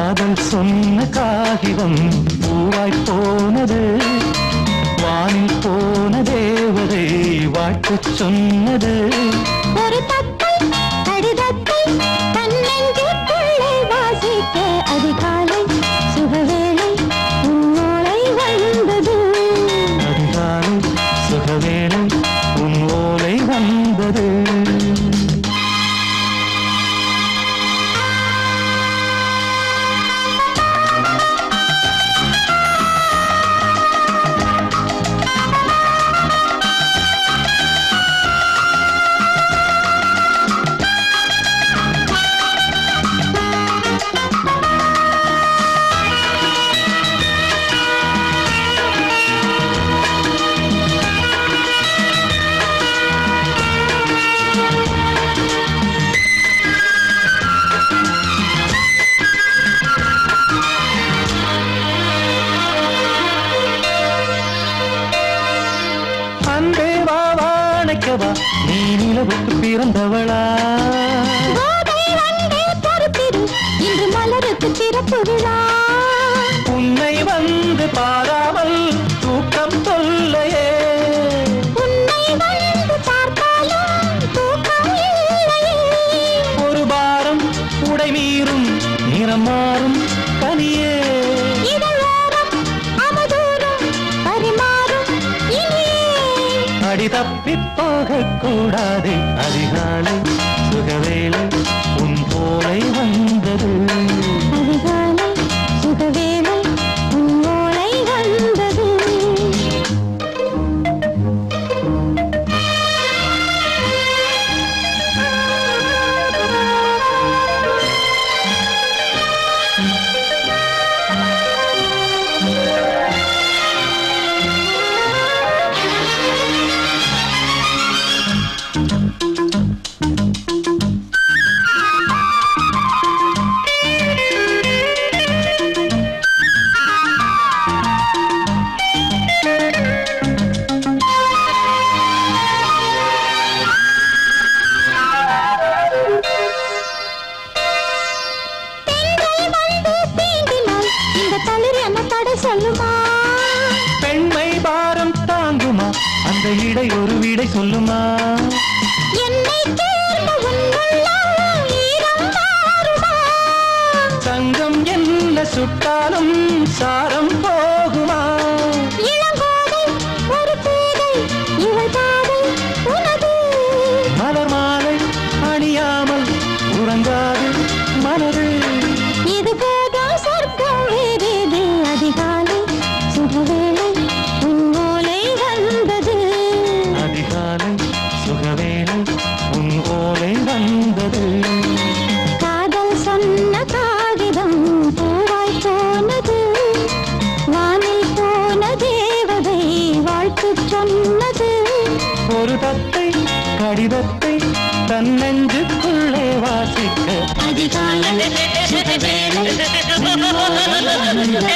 காதல் சொன்ன காகிதம் பூவாய் போனது, வானில் போன தேவதை வாழ்த்து சொன்னது. ஒரு தத்தை கடிதத்தை தன்னெஞ்சுக்குள்ளே வாசிக்க அதிகாலை சுகவேளை உன்னோலை வந்தது. அதிகாலை சுகவேளை உன் ஓலை வந்தது. நீ நிலவுக்கு பிறந்தவளா? இன்று மலருக்கு திறப்பு விழா. உன்னை வந்து பாராமல் தூக்கம் தொல்லையே. உன்னை வந்து பார்த்தாலும் தூக்கம் இல்லையே. ஒரு பாரம் உடை மீறும் நிறம் மாறும் பனியே. அடி தப்பி போக கூடாது. அதிகாலை சுகவேளை உன் போலை வந்தது. அதிகாலை சுகவேளை உன் ஓலை வந்தது. பெண்மை பாரம் தாங்குமா? அந்த இடை ஒரு விடை சொல்லுமா? என்னை தேர்ந்த உன்னுள்ளம் ஈரம் மாறுமா? சங்கம் என்ன சுட்டாலும் சாரம் போகுமா? இளங்கோதை ஒரு பேதை இவள் பாதை உனது. மலர் மாலை அணியாமல் உறங்காது மனது. இது போதும் சொர்க்கம் வேறேது. அதிகாலை சுகவேளை உன் ஓலை வந்தது. அதிகாலை சுகவேளை உன் ஓலை வந்தது. காதல் சொன்ன காகிதம் பூவாய் போனது, வானில் போன தேவதை வாழ்த்து சொன்னது. ஒரு தத்தை கடிதத்தை தன்னெஞ்சுக்குள்ளே வாசிக்க அதிகாலை சுகவேளை உன் ஓலை வந்தது.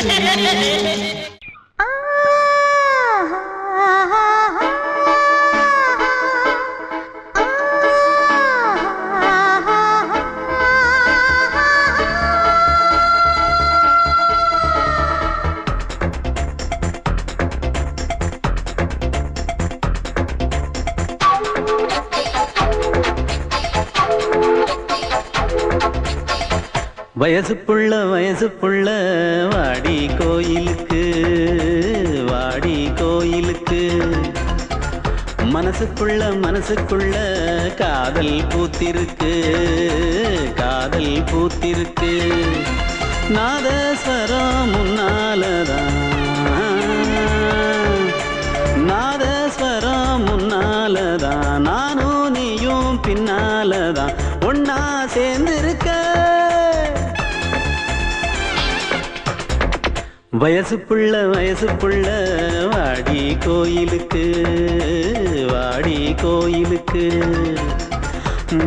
வயசு புள்ள வாடி கோயிலுக்கு, வாடி கோயிலுக்கு. மனசுக்குள்ள காதல் பூத்திருக்கு, காதல் பூத்திருக்கு. நாதஸ்வரம் முன்னாலதான், நாதஸ்வரம் முன்னாலதான். நானும் நீயும் பின்னாலதான் ஒன்னா சேர்ந்திருக்க. வயசு புள்ள வாடி கோயிலுக்கு, வாடி கோயிலுக்கு.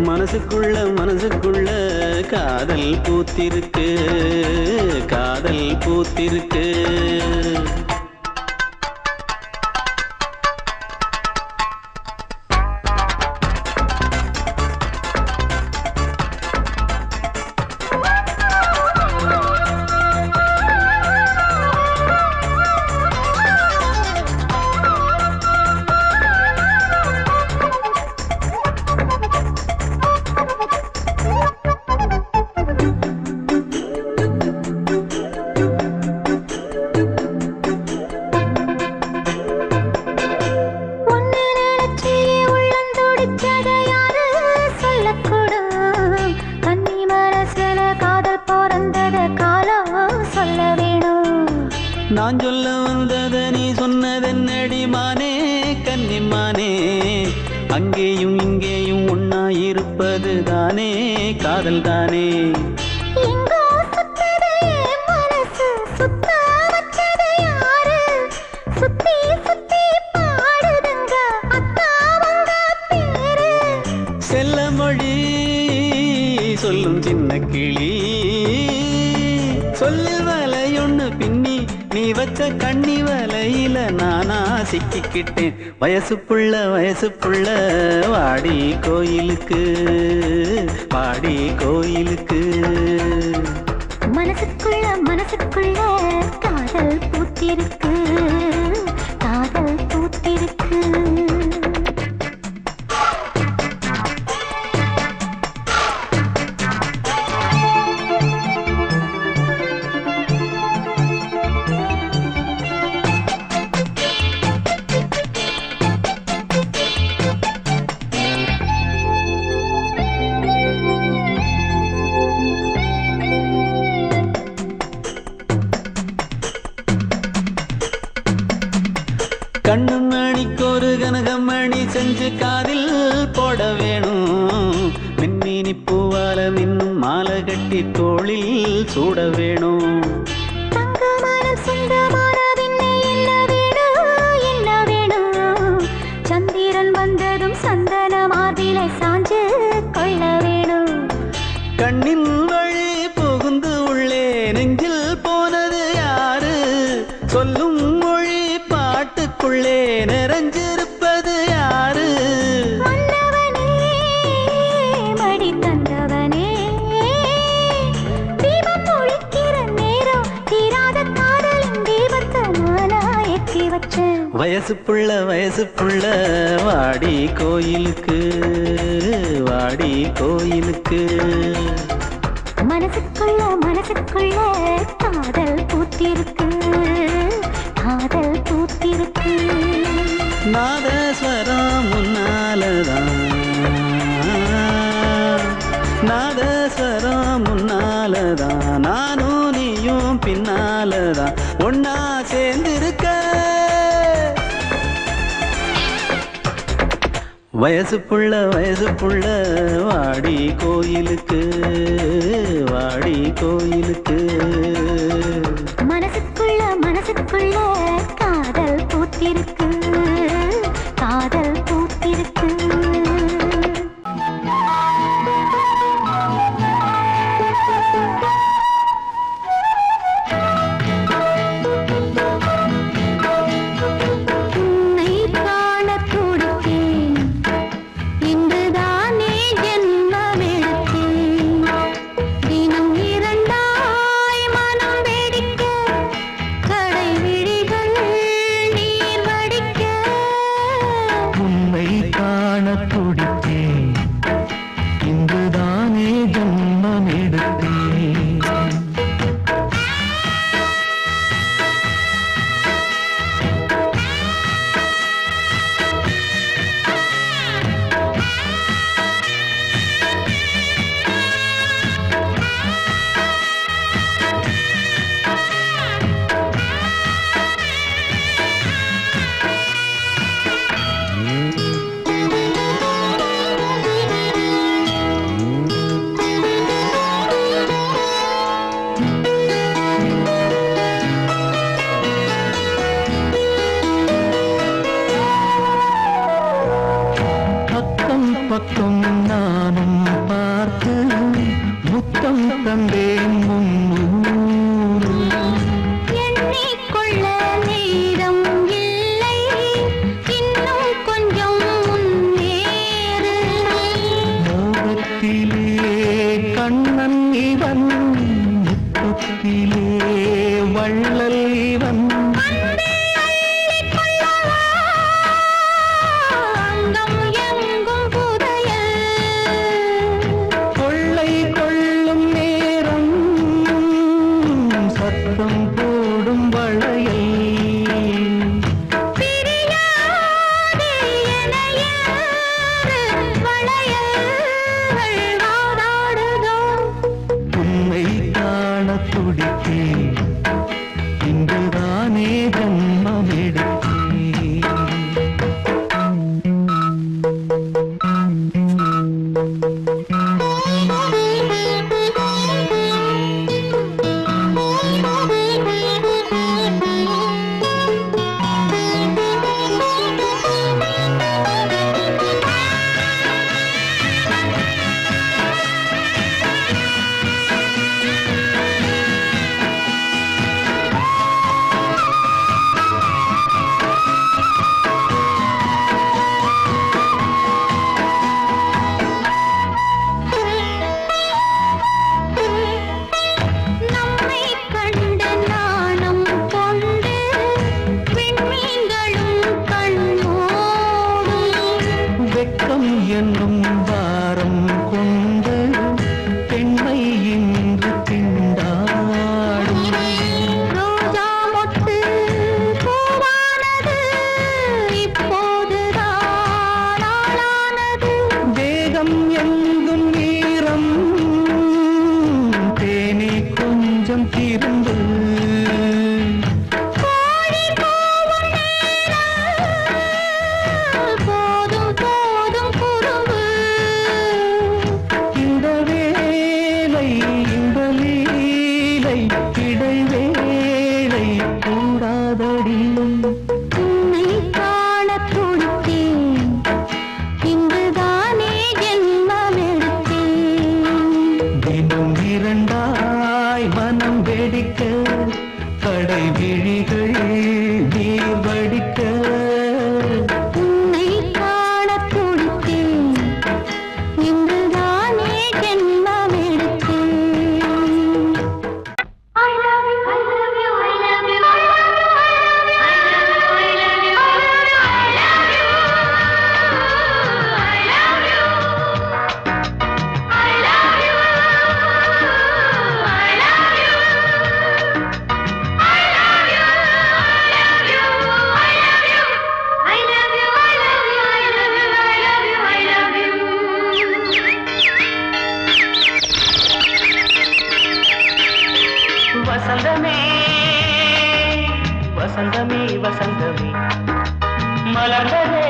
மனசுக்குள்ள காதல் பூத்திருக்கு, காதல் பூத்திருக்கு. நான் சொல்ல வந்தத நீ சொன்னதென்னடி மானே கன்னிமானே அங்கேயும் இங்கேயும் ஒன்னா இருப்பது தானே காதல் தானே எங்கோ சுத்ததே மனசு சுத்த வச்சது யாரு சுத்தி சுத்தி பாடுதுங்க அத்தாவங்க பேரு செல்ல மொழி சொல்லும் சின்ன கிளி சொல்லில் வலையொன்னு பின்னி நீ வச்ச கண்ணி வலையில நானா சிக்கிக்கிட்டேன் வயசு புள்ள வாடி கோயிலுக்கு வாடி கோயிலுக்கு மனசுக்குள்ள காதல் பூத்திருக்கு காதல் பூத்திருக்கு கண்ணு மணிக்கு ஒரு கனகமணி செஞ்சு காதில் போட வேணும் மின்மினி பூவால மின்னும் மாலை கட்டி தோளில் சூட வேணும் தங்கமான சுந்தரமான விண்ணை என்ன வேணும் சந்திரன் வந்ததும் சந்தன மார்பிலை சாஞ்சு கொள்ள வேணும் கண்ணின் வழி புகுந்து உள்ளே நெஞ்சில் போனது யாரு சொல்லும் மொழி பாட்டுக்குள்ளே நிறைஞ்சிருப்பது யாரு மன்னவனே மடி தந்தவனே தீபம் ஒழிக்கிற நேரம் தீராத காதலின் தீபத்தை நானா ஏற்றி வச்சேன் வயசு புள்ள வாடி கோயிலுக்கு வாடி கோயிலுக்கு மனசுக்குள்ள காதல் பூத்திருக்கு காதல் பூத்திருக்கு நாதஸ்வரம் முன்னாலதான் நாதஸ்வரம் முன்னாலதான் நானும் நீயும் பின்னாலதான் ஒன்னா சேர்ந்திருக்க வயசு புள்ள வாடி கோயிலுக்கு வாடி கோயிலுக்கு மனசுக்குள்ள காதல் பூத்திருக்கு காதல் பூத்திருக்கு பக்கம் நானும் பார்த்து முத்தம் தந்தேன் முன்னூறு எண்ணிக்கொள்ள நேரம் இல்லை இன்னும் கொஞ்சம் முன்னேறு மோகத்திலே கண்ணன் இவன் முத்தத்திலே வள்ளல் இவன் துடித்தேன் இங்குதானே கொஞ்சம் திருந்து போதும் போதும் குறும்பு இந்த வேலை இந்த லீலை இடைவேளை கூடாதடியும் உன்னை காண துடித்தேன் இன்றுதானே ஜென்மம் எடுத்தேன் தினம் இரண்டாய் மனம் வெடிக்க கடை விழிகள் நீர் வடிக்க உன்னை காண துடித்தேன் இன்றுதானே ஜென்மம் எடுத்தேன் I love you, I love you, I love you, I love you, I love you, I love you, I love you, I love you, I love you, வசந்தமே வசந்தமே வசந்தமே மலர்ந்ததே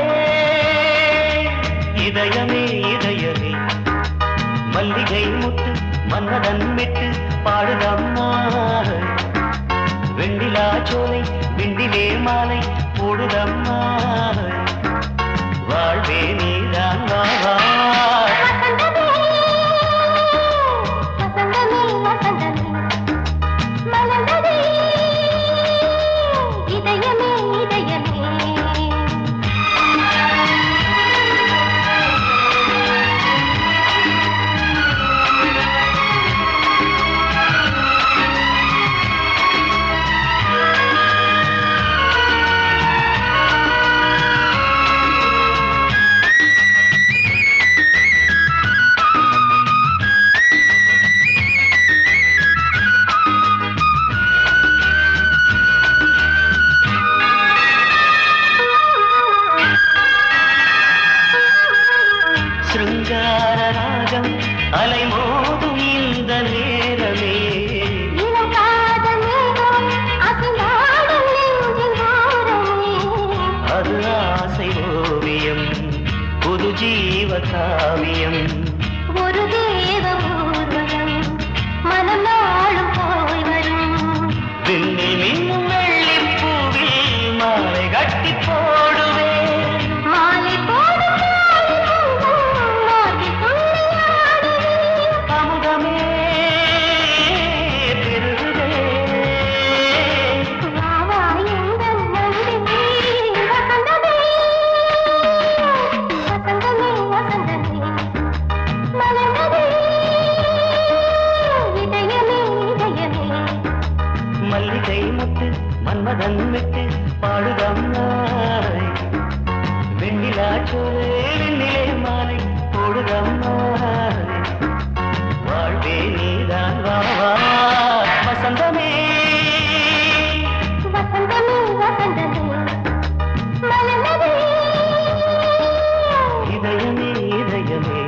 இதயமே இதயமே மல்லிகை முட்டு மன்னதன் விட்டு பாடுதம்மா வெண்ணிலா சோலை விண்டிலே மாலை போடுதம்மா வாழ்வே நீதான் வா வா அலைமோதும் இந்த நேரமே அது ஆசை ஓவியம் புது ஜீவ காவியம் ஒரு தேவ ஊர்வலம் மனம் நாளும் போய் வரும் விண்ணில் மின்னும் வெள்ளி பூவில் மாலை கட்டி போடுவேன் மாலை போடும் அமுதமே பெருகுதே மல்லிகை முட்டு மன்மதன் விட்டு பாடுதம் நாய் வெண்ணிலா சோலை வெண்ணிலே மாலை போடுதம் நாய் வாழ்வே நீதான் வா வா வசந்தமே இதயமே இதயமே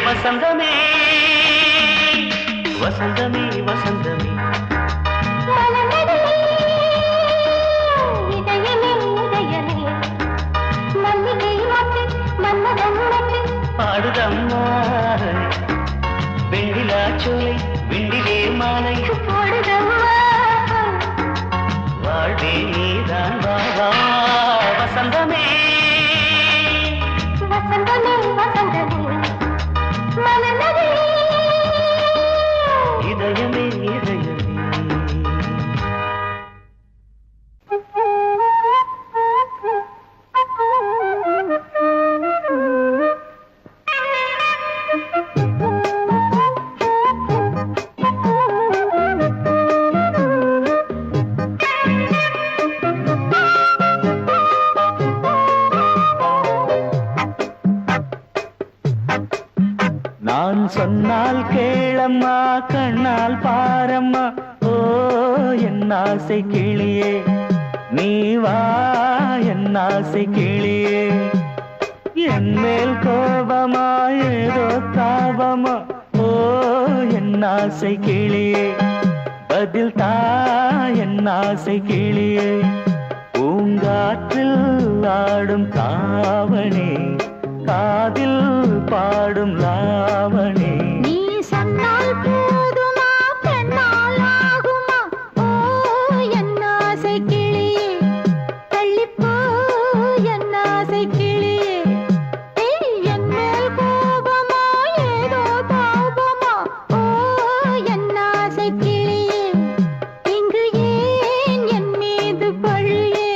வசந்தமே வசந்தமே வசந்தமே பாடுதம்மா வெண்ணிலா சோலை வெண்ணிலே மாலை வாழ்வே நீதான் வாவா வசந்தமே வசந்தமே வசந்தமே மலர்ந்ததே இதயமே இதயமே நான் சொன்னால் கேளம்மா கண்ணால் பாரம்மா ஓ என் ஆசை கிளியே நீ வா என் ஆசை கிளியே என் மேல் கோபமா ஏதோ தாபமா ஓ என் ஆசை கிளியே பதில் தா என் ஆசை கிளியே பூங்காற்றில் ஆடும் தாவணி காதில் பாடும் லாவணி நீ சொன்னால் போதுமா பெண்ணால் ஆகுமா ஓ என் ஆசை கிளியே தள்ளிப்போ என் ஆசை கிளியே என் மேல் கோபமா ஏதோ தாபமா ஓ என் ஆசை கிளியே இங்கு ஏன் என் மீது பழியே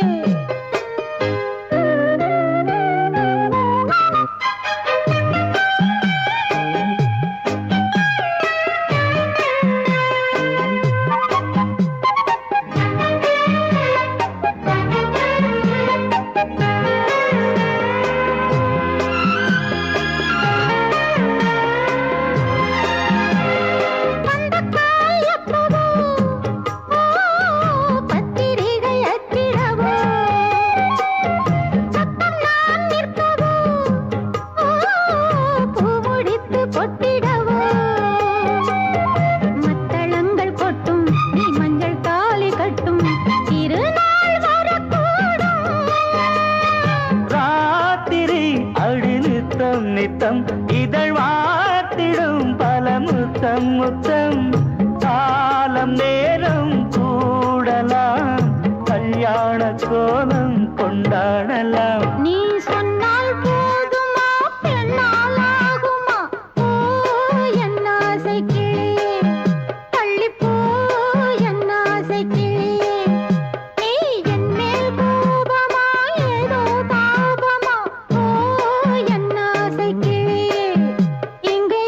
நித்தம் இதழ் வாத்திடும் பல முத்தம் முத்தம் காலம் நேரம் கூடலாம் கல்யாண கோலம் கொண்டாடலாம் நீ சொன்னால் போதுமா பெண்ணால் ஆகுமா ஓ என் ஆசை கிளியே தள்ளிப்போ என் ஆசை கிளியே நீ என் மேல் கோபமா ஏதோ தாபமா ஓ என் ஆசை கிளியே இங்கே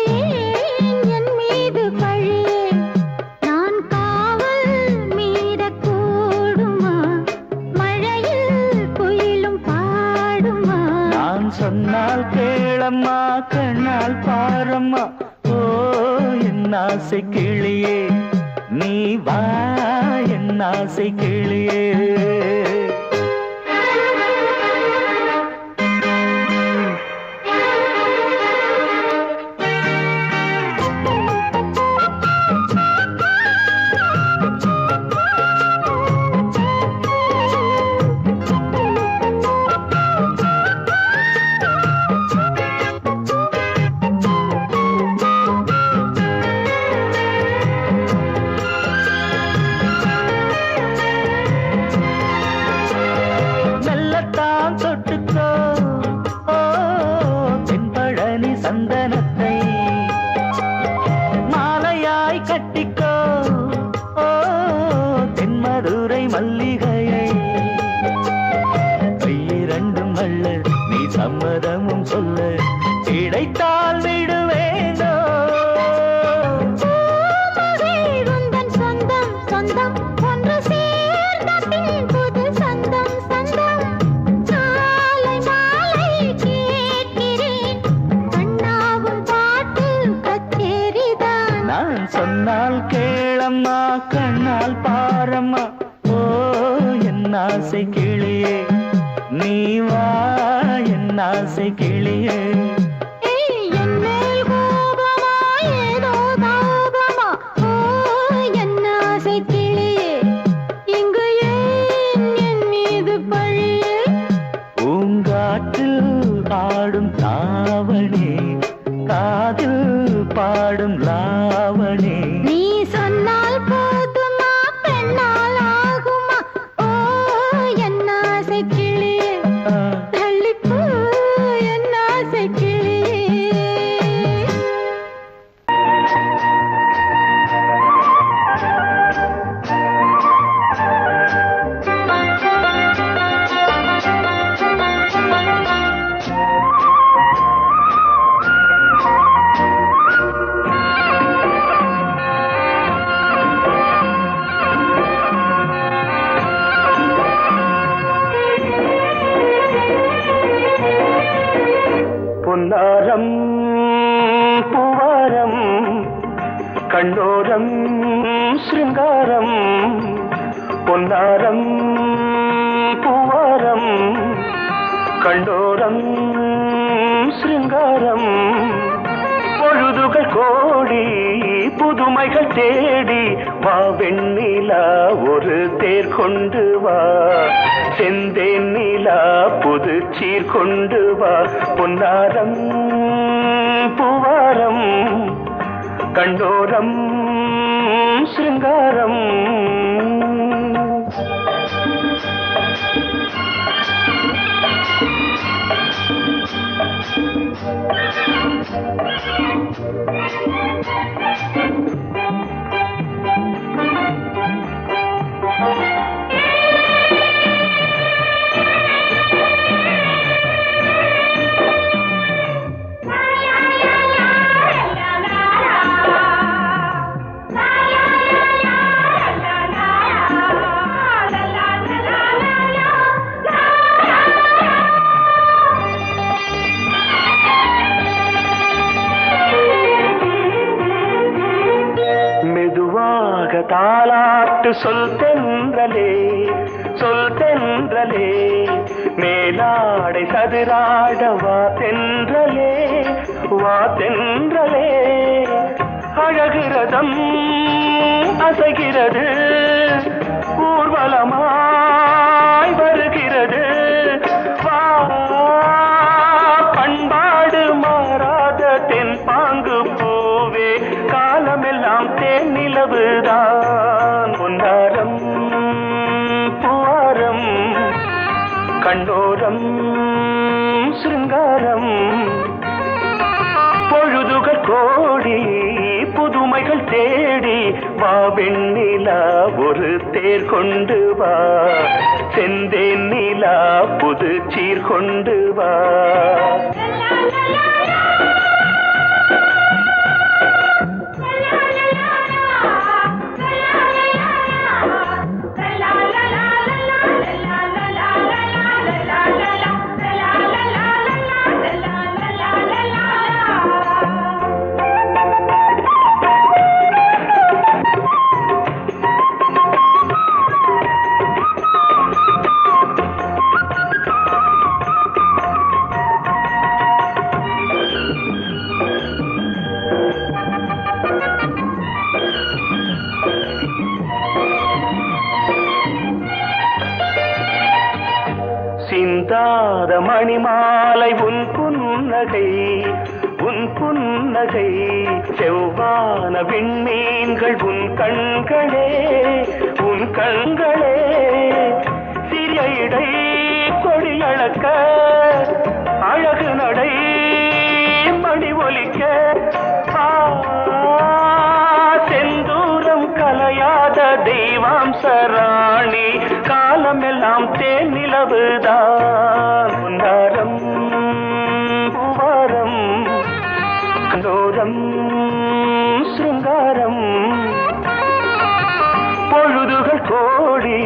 என் மீது பழியே நான் காவல் மீறக்கூடுமா மழையில் குயிலும் பாடுமா நான் சொன்னால் கேளம்மா கண்ணால் பாரம்மா ஓ என் ஆசை கிளியே நீ வா என் ஆசை கிளியே மெல்லத்தான் தொட்டுக்கோ ஓ தென்பழனி சந்தனத்தை மாலையாய் கட்டிக்கோ ஓ தென்மதுரை மல்லிகையை கையிரண்டும் அள்ள நீ சம்மதமும் சொல்ல கிடைத்தால் விடுவேனோ உந்தன் சொந்தம் சொந்தம் ஒன்று சேர்ந்த பின் புது சொந்தம் சொந்தம் காலை மாலை கேட்கிறேன் கண்ணாவும் பாட்டு கச்சேரிதான் நான் சொன்னால் கேளம்மா கண்ணால் பாரம்மா ஓ என் ஆசை கிளியே நீ வா என் ஆசை கிளியே என் மேல் குயில் பாடும் லாவணி. நீ சொன்னால் போதுமா பெண்ணால் ஆகுமா ஓ என் ஆசை கிளியே தள்ளிப்போ என் ஆசை கிளியே. பொன்னாரம் பூவாரம் கண்ணோரம் சிருங்காரம். பொன்னாரம் பூவாரம் கண்ணோரம் சிருங்காரம். பொழுதுகள் கோடி புதுமைகள் தேடி வா வெண்ணிலா ஒரு தேர் கொண்டு வா. செந்தேன் நிலா புது சீர் கொண்டு வா. பொன்னாரம் பூவாரம் கண்டோரம் சிருங்காரம். தாலாட்டு சொல் தென்றலே சொல் தென்றலே. மேலாடை சதுராட வா தென்றலே வா தென்றலே. அழகிறதம் அசைகிறது ஊர்வலமாய் வருகிறது வா. பண்பாடு மாறாத தென் பாங்கு பூவே காலமெல்லாம் தேன் நிலவுதான். பொன்னாரம் பூவாரம் கண்டோரம் சிருங்காரம். பொழுதுகள் கோடி புதுமைகள் தேடி வா வெண்ணிலா ஒரு தேர் கொண்டு வா. செந்தேன் நிலா புது சீர் கொண்டு வா. சிந்தாத மணிமாலை உன் புன்னகை உன் புன்னகை. செவ்வான விண்மீன்கள் உன் கண்களே உன் கண்களே. சிறிய இடை கொடியளக்க அழகு நடை மணி ஒலிக்க. செந்தூரம் கலையாத தெய்வாம்சராணி காலமெல்லாம் தேன் நிலவுதான். பொன்னாரம் பூவாரம் கண்டோரம் சிருங்காரம். பொழுதுகள் கோடி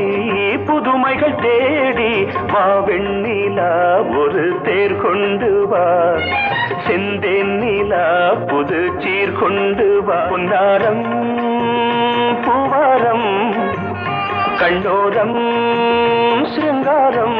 புதுமைகள் தேடி வா வெண்ணிலா ஒரு தேர் கொண்டு வா. செந்தேன் நிலா புது சீர் கொண்டு வா. பொன்னாரம் பூவாரம் கண்டோரம் சிருங்காரம்.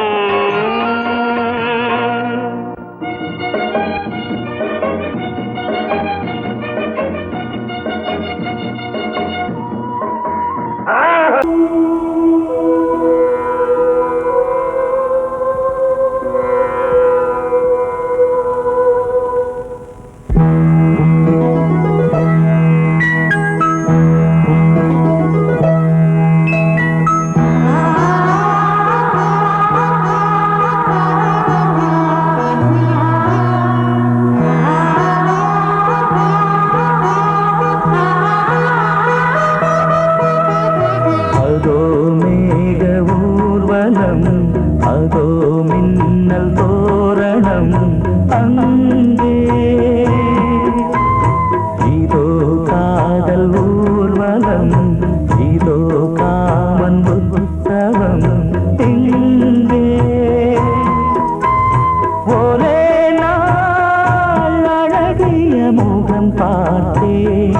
முகம் பார்த்தேன்.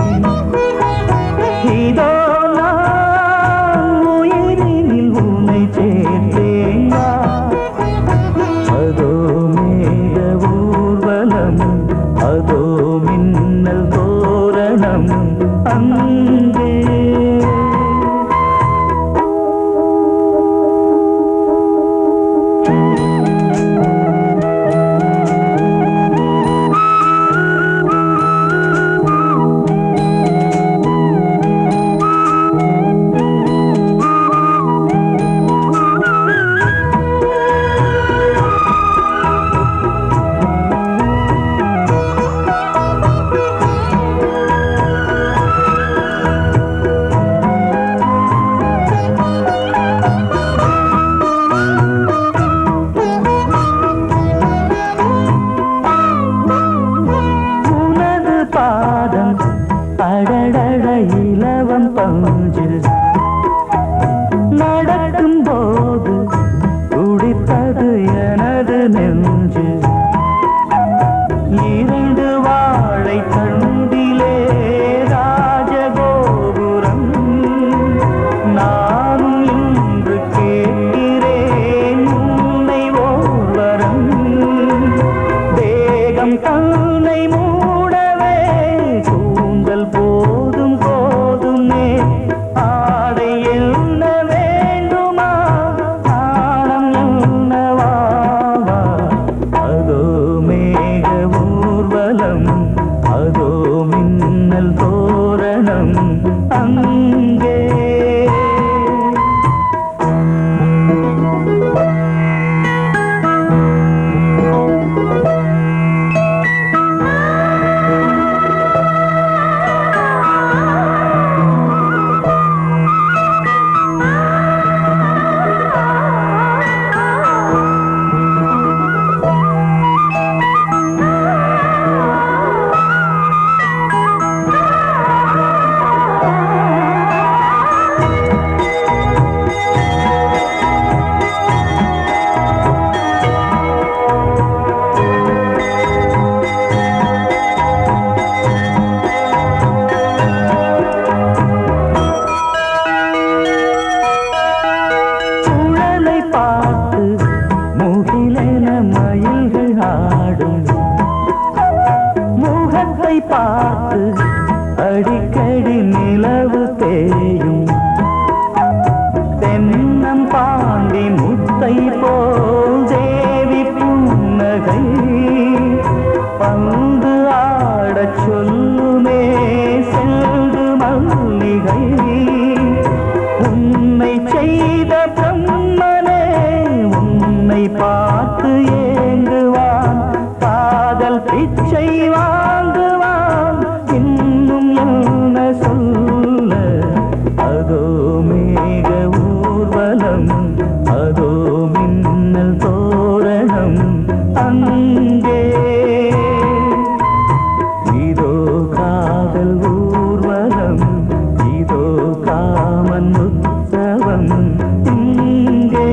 இதோ நான் உயிரினில் உன்னை சேர்த்தேன். அதோ மேக ஊர்வலம், அதோ மின்னல் தோரணம் அங்கே. அடடட இலவம் பஞ்சு நடக்கும் போது துடித்தது எனது நெஞ்சு. இரண்டு வாழை தண்டிலே ராஜகோபுரம். நானும் இன்று கேட்கிறேன் உன்னை ஓர்வரம். தேகம் தன்னை மூடவே கூந்தல் போதும் போதுமே. ஆடை என்ன வேண்டுமா, ஆடம் என்னவாவா. அதோ மேக ஊர்வலம், அதோ மின்னல் தோரணம் அங்கே. முகத்தை பார்த்து அடிக்கடி நிலவு தேயும். தென்னம் பாண்டி முத்தை போல் தேவி புன்னகை. பந்து ஆடச் சொல்லுமே செல்து மல்லிகை. உன்னை செய்த பிரம்மனே உன்னை பார்த்து ஏங்குவான். காதல் பிச்சை வாங்குவான். இன்னும் என்ன சொல்ல. அதோ மேக ஊர்வலம், அதோ மின்னல் தோரணம் அங்கே. இதோ காதல் ஊர்வலம், இதோ காமன் உற்சவம் இங்கே.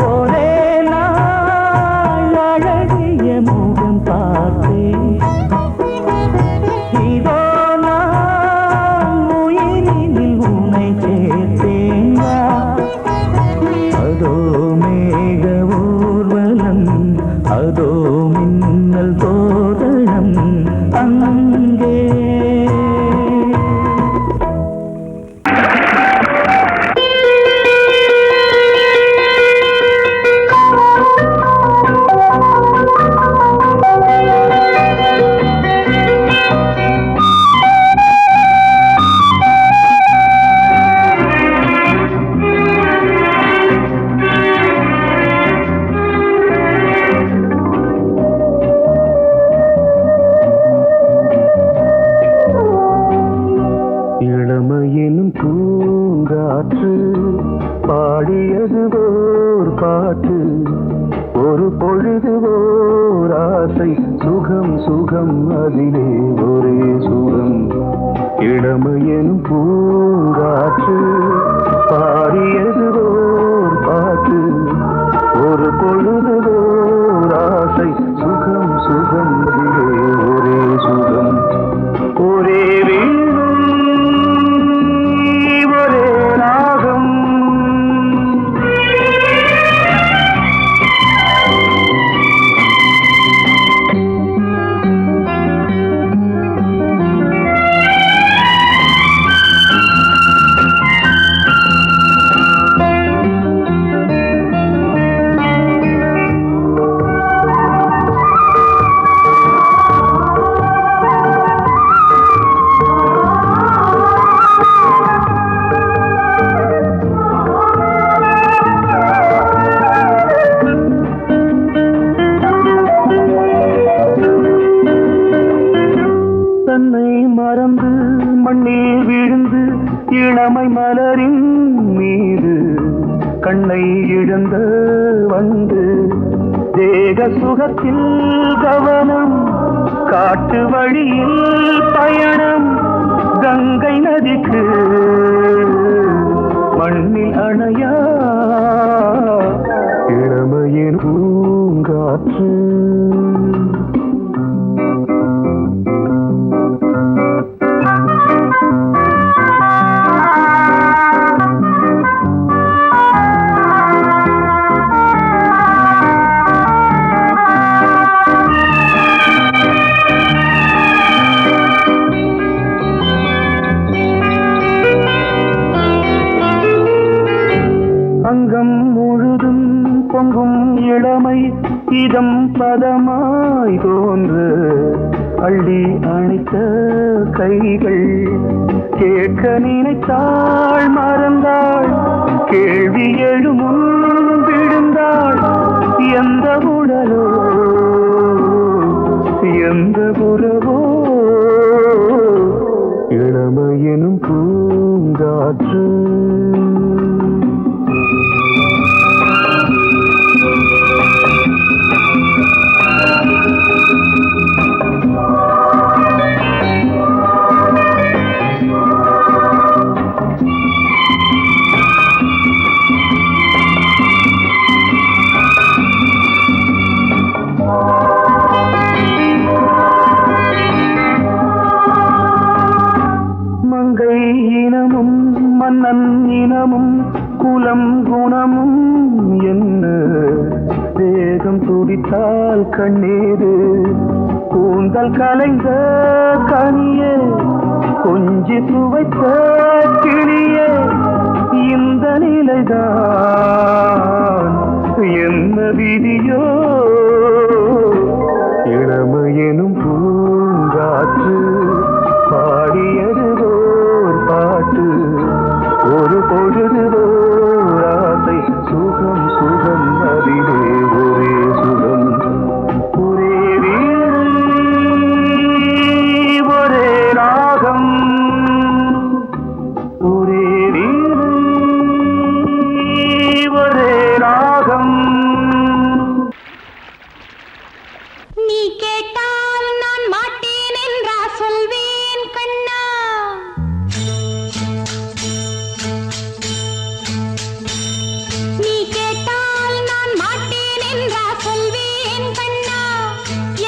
ஒரே நாள் அழகிய முகம் பார்த்தேன். இதோ நான் உயிரினில் உன்னை சேர்த்தேன். அதோ மேக ஊர்வலம், அதோ மின்னல் தோரணம் அங்கே. இளமையினும் பூங்காற்று பாடியது ஓர் பாட்டு. ஒரு பொழுது ஓர் ஆசை, சுகம் சுகம் அதிலே ஒரே சுகம். இளமையினும் பூங்காற்று பாடியது ஓர் பாட்டு. ஒரு பொழுது ஓர் ஆசை, சுகம் சுகம் அதிலே இளமை மலரின் மீது கண்ணை இழந்த வந்து தேக சுகத்தில் கவனம் காட்டு வழியில் பயணம் கங்கை நதிக்கு மண்ணில் அணையா இளமையின் பூங்காற்று அங்கம் முழுதும் பொங்கும் இளமை இதம் பதமாய் தோன்று அள்ளி அணைத்த கைகள் கேட்க நினைத்தாள் மறந்தாள் கேள்வி எழுமுன் விழுந்தாள் எந்த உடலோ எந்த புறவோ இளமையெனும் பூங்காற்று மங்கை இனமும் மன்னன் இனமும் குலம் குணமும் என்ன வேகம் துடித்தால் கண்ணீரு கூந்தல் கலைந்த கனியே கொஞ்சி சுவைத்த கிளியே இந்த நிலைதான் என்ன விதியோ இளமையெனும் பூங்காற்று பாடியது ஓர் பாட்டு ஒரு பொழுது ஓர் ஆசை சுகம் சுகம் அதிலே ஒரே சுகம் ஒரே வீடு ஒரே ராகம் ஒரே வீடு ஒரே ராகம் நீ கேட்டால் நான் மாட்டேன் என்றா சொல்வேன் கண்ணா நீ கேட்டால் நான் மாட்டேன் என்றா சொல்வேன் கண்ணா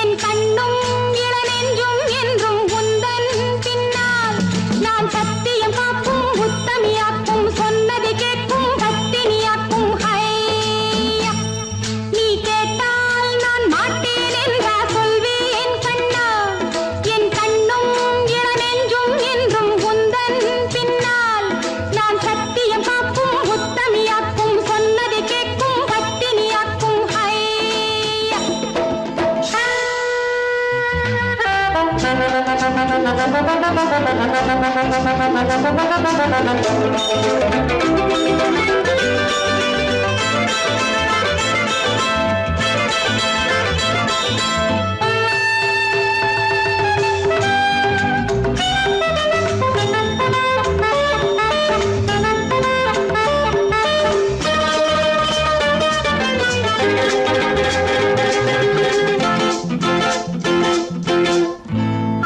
என் கண்ணும் இளநெஞ்சும் என்றும் உந்தன் பின்னால் நான் சத்தியம் காக்கும் உத்தமியாக்கும் சொன்னதை கேட்கும் கத்தினியாக்கும் ஹையா நீ கேட்டால் நான் மாட்டேன் என்றா சொல்வேன் கண்ணா என் கண்ணும் இளநெஞ்சும் என்றும் உந்தன் பின்னால் நான் சத்தியம் காக்கும் உத்தமியாக்கும் சொன்னதை கேட்கும் கத்தினியாக்கும் ஹையா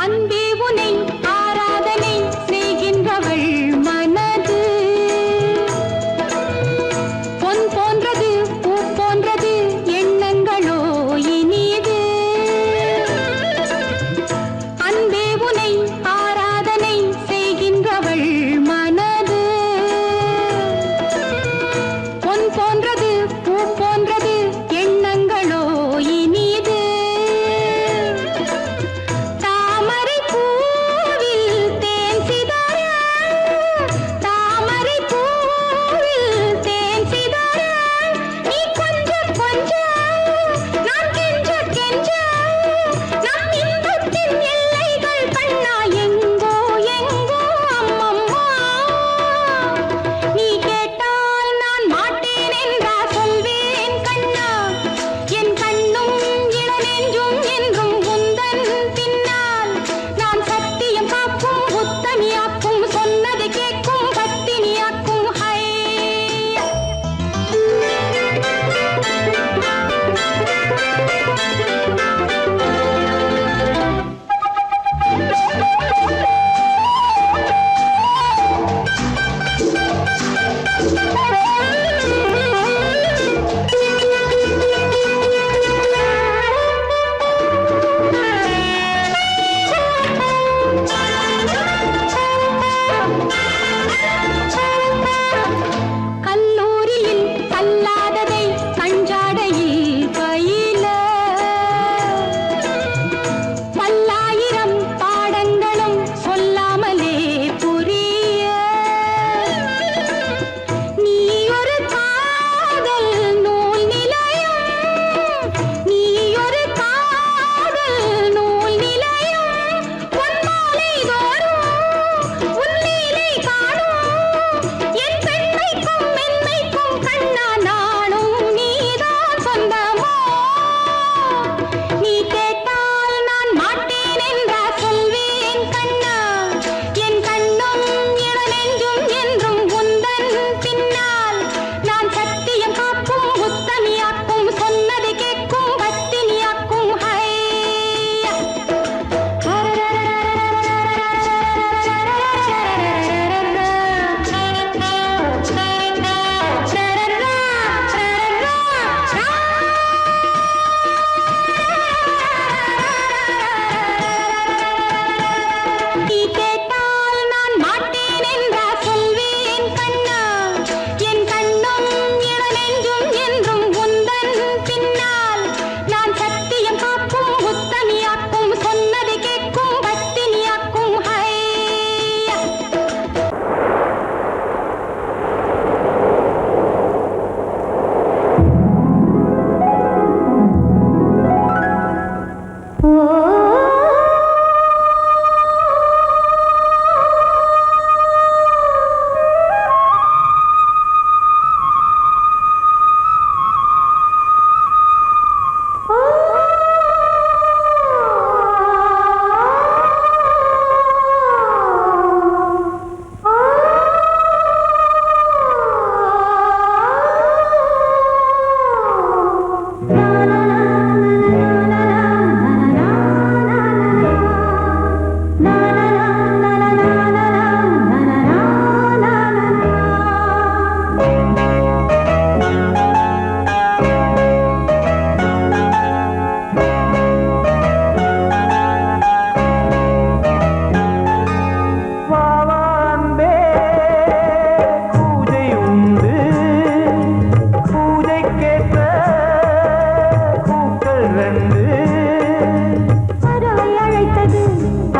அன்பே உனை ஆராதனை செய்கின்றவள் மனது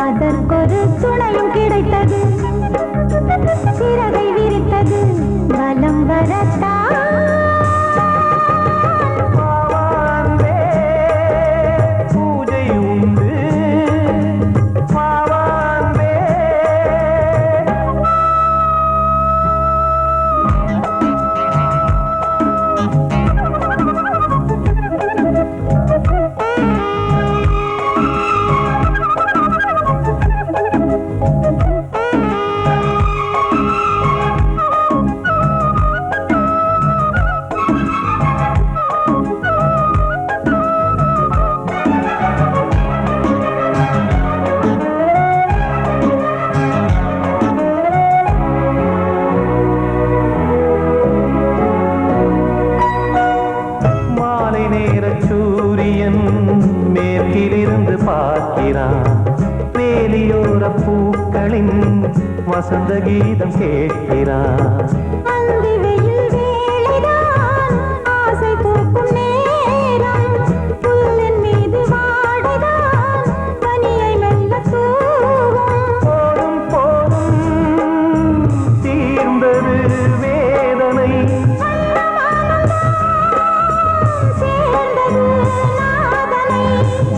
அதற்கொரு துணையும் கிடைத்தது சிறகை விரித்தது வலம் வரத்தான் பூஜை உண்டு பாவான்பே சூரியன் மேற்கிலிருந்து பார்க்கிறான் வேலியோர பூக்களின் வசந்த கீதம் கேட்கிறான் ஆசை பூக்கும் நேரம் புல்லின் மீது வாடிதான் பனியை மெல்ல போதும் போதும் தீர்ந்தது வேதனை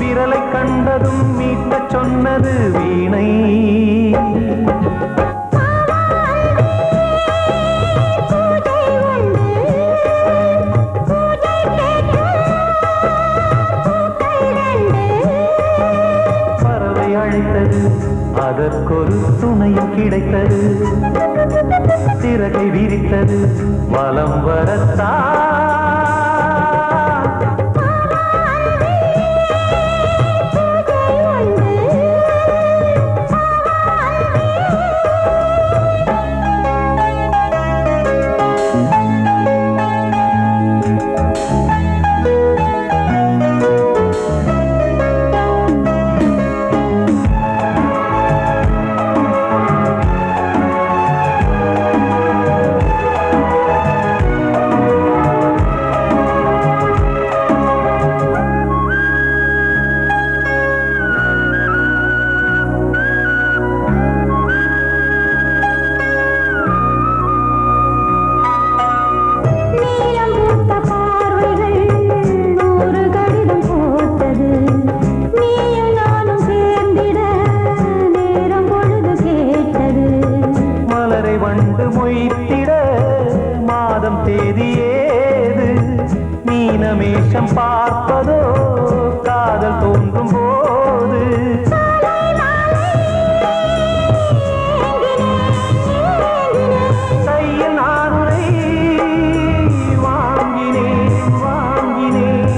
விரலை கண்டதும் மீட்ட சொன்னது வீணை பறவை அழைத்தது அதற்கொரு துணையும் கிடைத்தது சிறகை விரித்தது வலம் வரத்தான் வண்டு மொய்த்திட மாதம் தேதியேது மீனமேஷம் பார்ப்பதோ காதல் தோன்றும் போது கையில் நானுரை வாங்கினேன் வாங்கினேன்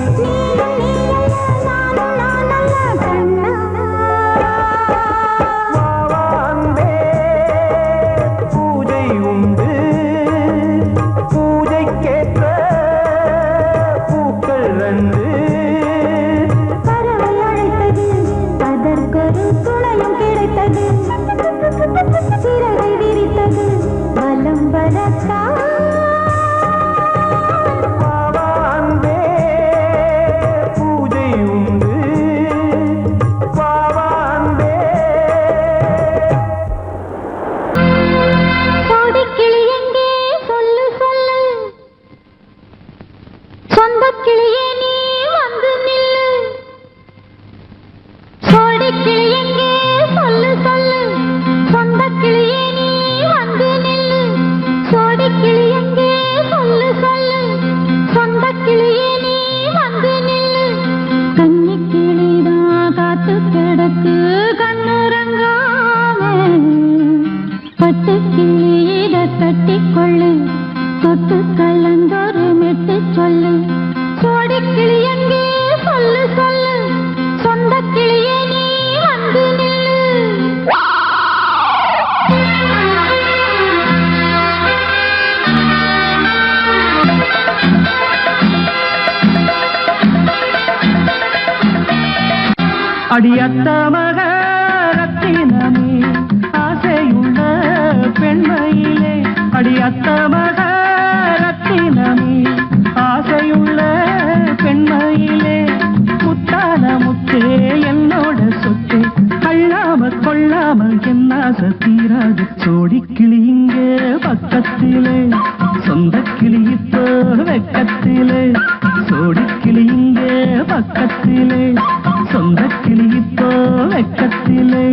சிறகை விரித்தது வலம் வரத்தான் பாவான்பே பூஜை உண்டு பாவான்பே கோடிக்கிளி எங்கே சொல்லு சொல்லு சொந்தக் கிளியே நீ வந்து நில்லு கோடிக்கிளி எங்கே சொல்லு சொல்லு சொந்தக் கிளியே நீ வந்து நில்லு சோடிக் கிளி எங்கே சொல்லு சொல்லு சொந்தக் கிளியே நீ வந்து நில்லு கன்னிக் கிளிதான் காத்து கிடக்கு கண்ணுறங்காம பட்டு கிளி இத கட்டிக்கொள்ளு தொட்டு கலந்தொரு மெட்டு சொல்லு சோடிக் கிளி எங்கே சொல்லு சொல்லு சொந்தக் கிளியே நீ வந்து நில்லு அடியத்த மக ரத்தினமே ஆசையுள்ள பெண்மையிலே அடியத்த மக ரத்தினமே ஆசையுள்ள பெண்மையிலே முத்தான முத்தே என்னோட சொத்து அள்ளாம ஆசை தீராது சோடி கிளி இங்க பக்கத்திலே சொந்த கிளி இப்போ வெக்கத்திலே சோடி கிளி இங்க பக்கத்திலே சொந்த கிளி இப்போ வெக்கத்திலே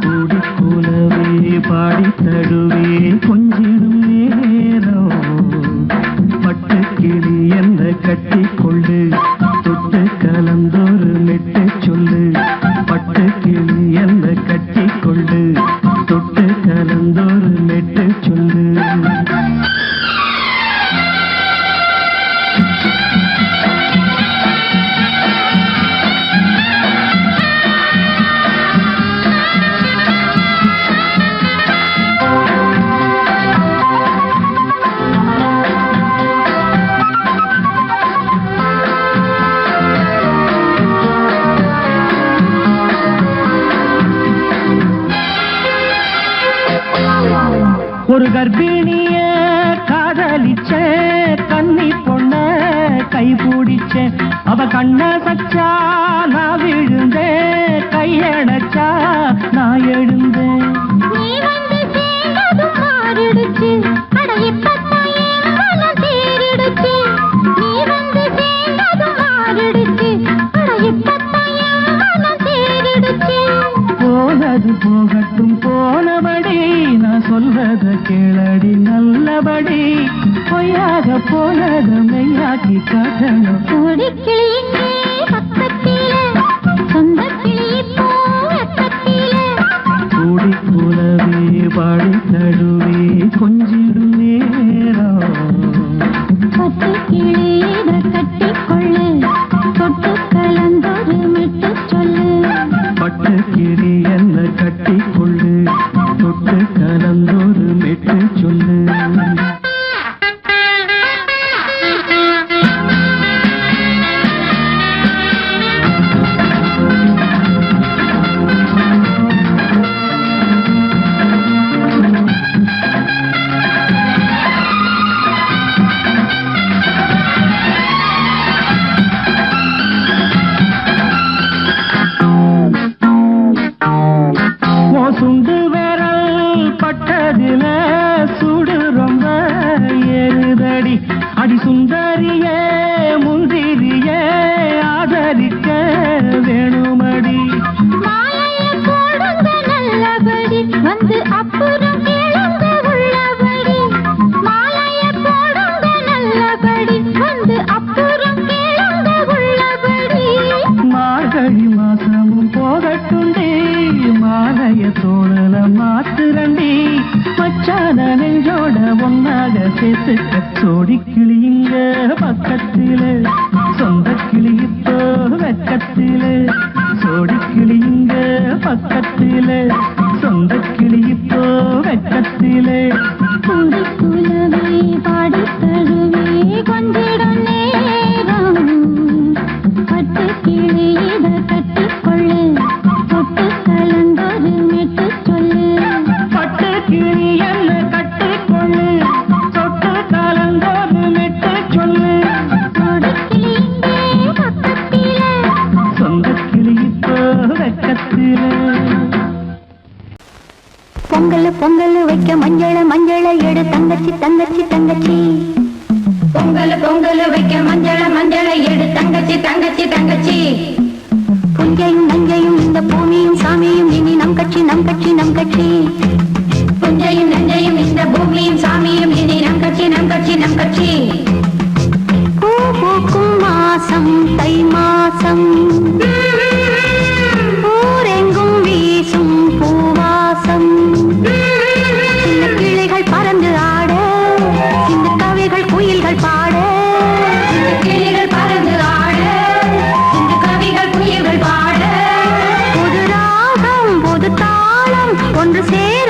கூடி கூலவே பாடி தடுவே கொஞ்சிடும் நேரம் பட்டு கிளி என்ன கட்டி கொண்டு தொட்டு கலந்தொரு மெட்டு சொல்லு பட்டு கிளி என்ன கட்டி கொண்டு தொட்டு கலந்தொரு மெட்டு சொல்லு ஒரு கர்ப்பிணிய காதலிச்ச கன்னி பொண்ண கை பிடிச்ச அவ கண்ண சச்சா நான் விழுந்தேன் கையடைச்சா நான் எழுந்தேன் நீ வந்து சேர்ந்ததும் மாறிடுச்சு அட இப்பத்தான் என் மனம் தேறிடுச்சு நீ வந்து சேர்ந்ததும் மாறிடுச்சு அட இப்பத்தான் என் மனம் தேறிடுச்சு போனது போகட்டும் போனபடி நான் சொல்றத கேளடி நல்லபடி பொய்யாக போனது மெய்யாக்கி காட்டணும் கூடி கிளி இங்கே பக்கத்திலே சொந்த கிளி இப்போ வெக்கத்திலே கூடி கூலவே பாடி தடுவே கொஞ்சிடும் நேரம் பட்டு கிளி இதை கட்டிக்கொள்ளு தொட்டு கலந்தொரு மெட்டு சொல்லு பட்டு கிளி என்ன கட்டி கொள்ளு தொட்டு கலந்தொரு மெட்டு சொல்லு சுண்டு விரல் பட்டதில சுடு ரொம்ப ஏறுதடி அடி சுந்தரியே முந்திரியே ஆதரிக்க வேணுமடி மாலைய போடுங்க நல்லபடி வந்து அப்புறம் கேளுங்க உள்ளபடி மாலைய போடுங்க நல்லபடி வந்து அப்புறம் கேளுங்க உள்ளபடி மார்கழி மாசமும் போகட்டுண்டி மாலைய தோழல மாத்துரண்டி மச்சான நெஞ்சோட ஒன்னாக சேர்த்துக்க சோடி கிளிங்க பக்கத்திலே சொந்த கிளி இப்போ வெக்கத்திலே சோடி கிளிங்க பக்கத்திலே சொந்த கிளி இப்போ வெக்கத்திலே கூடி குலவே பாடி தழுவே கொஞ்சிடும் நேரம் பட்டு கிளி இதை கட்டிக்கொள்ளு தொட்டு கலந்தொரு மெட்டு சொல்லு பட்டு கிளி என்ன கட்டிக்கொள்ளு தொட்டு கலந்தொரு மெட்டு சொல்லு கூடி கிளி இங்கே பக்கத்திலே சொந்த கிளி இப்போ வெக்கத்திலே பொங்கல் பொங்கல் வைக்க மஞ்சள மஞ்சள எடு தங்கச்சி தங்கச்சி தங்கச்சி பொங்கல் பொங்கல் வைக்க மஞ்சள மஞ்சள எடு தங்கச்சி தங்கச்சி தங்கச்சி புஞ்சையும் நஞ்சையும் இந்த பூமியும் சாமியும் இனி நம் கட்சி நம் கட்சி நம் கட்சி புஞ்சையும் நஞ்சையும் இந்த பூமியும் சாமியும் இனி நம் கட்சி நம் கட்சி நம் கட்சி பூ பூக்கும் மாசம் தை மாசம் ஊரெங்கும் வீசும் பூவாசம் சின்ன கிளைகள் பறந்து ஆட சின்ன கவிகள் குயில்கள் பாட கிளிகள் பறந்து ஆட இந்த கவிகள் குயில்கள் பாட புது ராகம் புது தாளம் ஒன்று சேர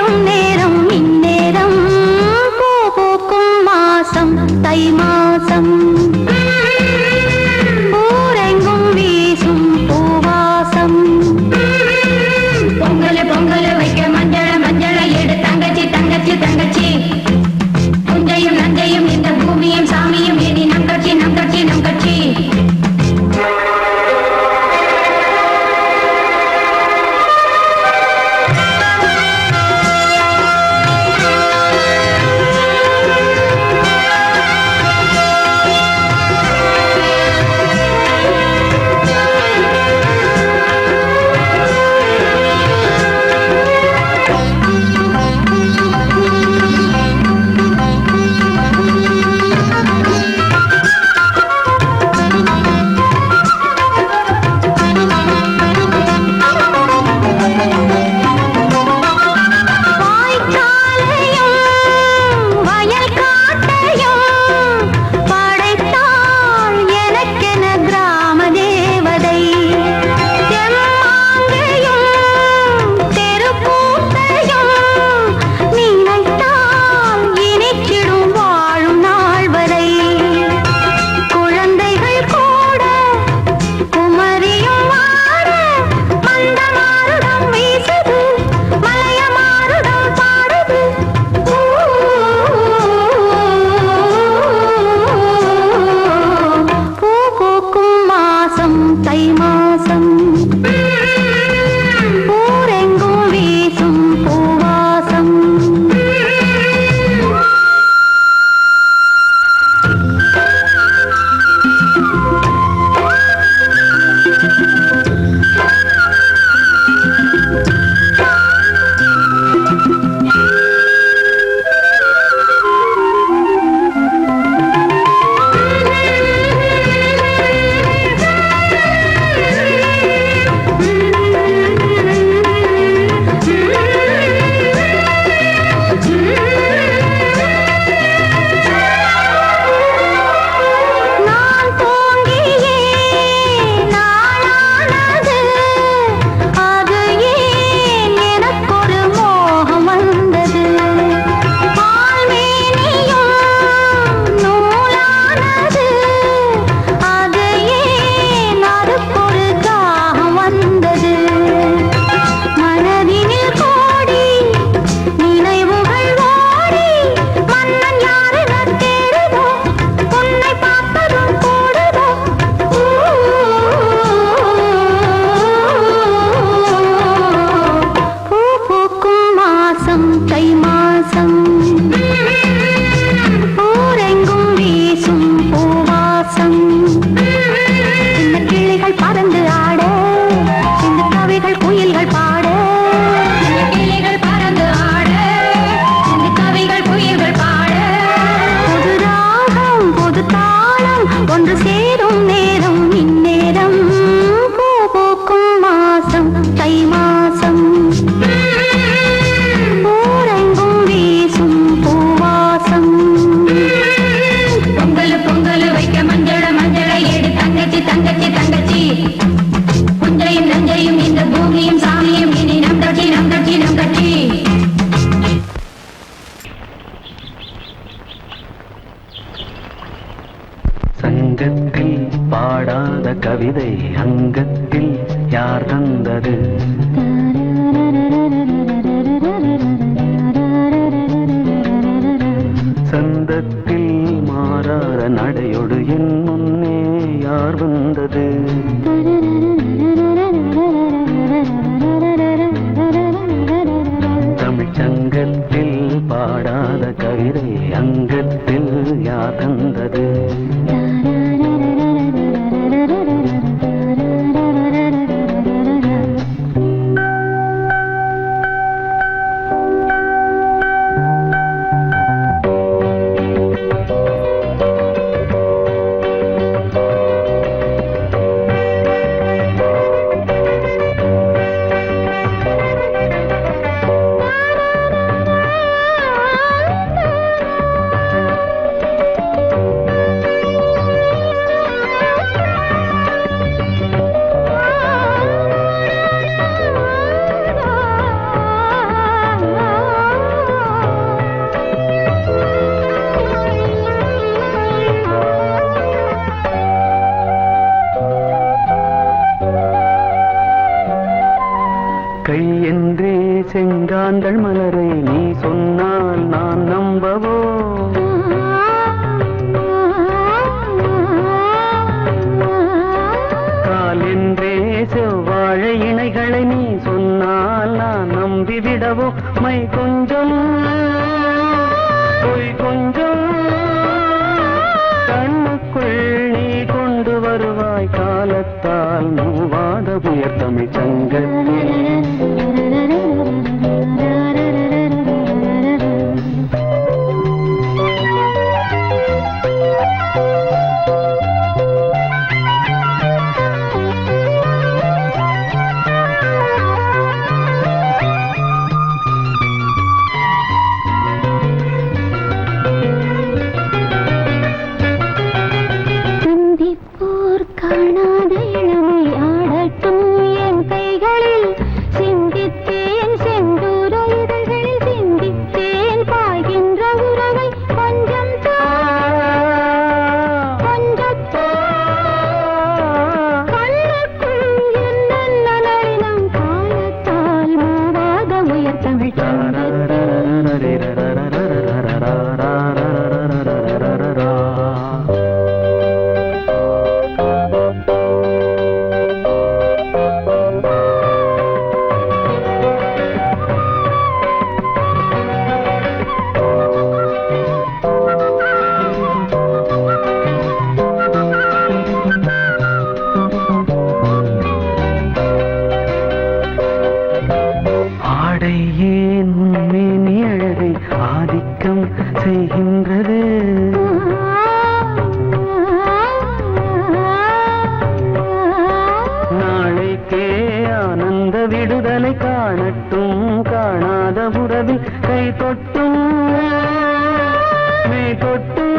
என்றே செங்காந்தள் மலரை நீ சொன்னால் நான் நம்பவோ? கால் என்றே செவ்வாழை இணைகளை நீ சொன்னால் நான் நம்பிவிடவோ? மை கொஞ்சம் பொய் கொஞ்சம் கண்ணுக்குள் நீ கொண்டு வருவாய் காலத்தால் மூவாத புயர் தமிழ் சங்கத்தில். காணாத இளமை ஆடட்டும் என் கைகளில் சிந்தித்தேன் செந்தூர இதழ்களில் சிந்தித்தேன் பாய்கின்ற உறவை கொஞ்சம் கண்ணுக்குள் என்ன நளினம் காலத்தால் மூவாத உயர் தமிழ் ஏன் உண்மைனி அழகை ஆதிக்கம் செய்கின்றது? நாளைக்கே ஆனந்த விடுதலை காணட்டும் காணாத உறவில் கை தொட்டும் மெய் தொட்டும்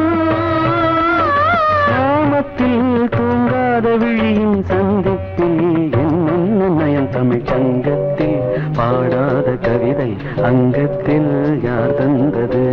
கிராமத்தில் தூங்காத விழியின் சந்திப்பில் என்ன நயம் தமிழ் சங்கத்தில் பாடாத கவிதை அங்கத்தில் யார் தந்தது?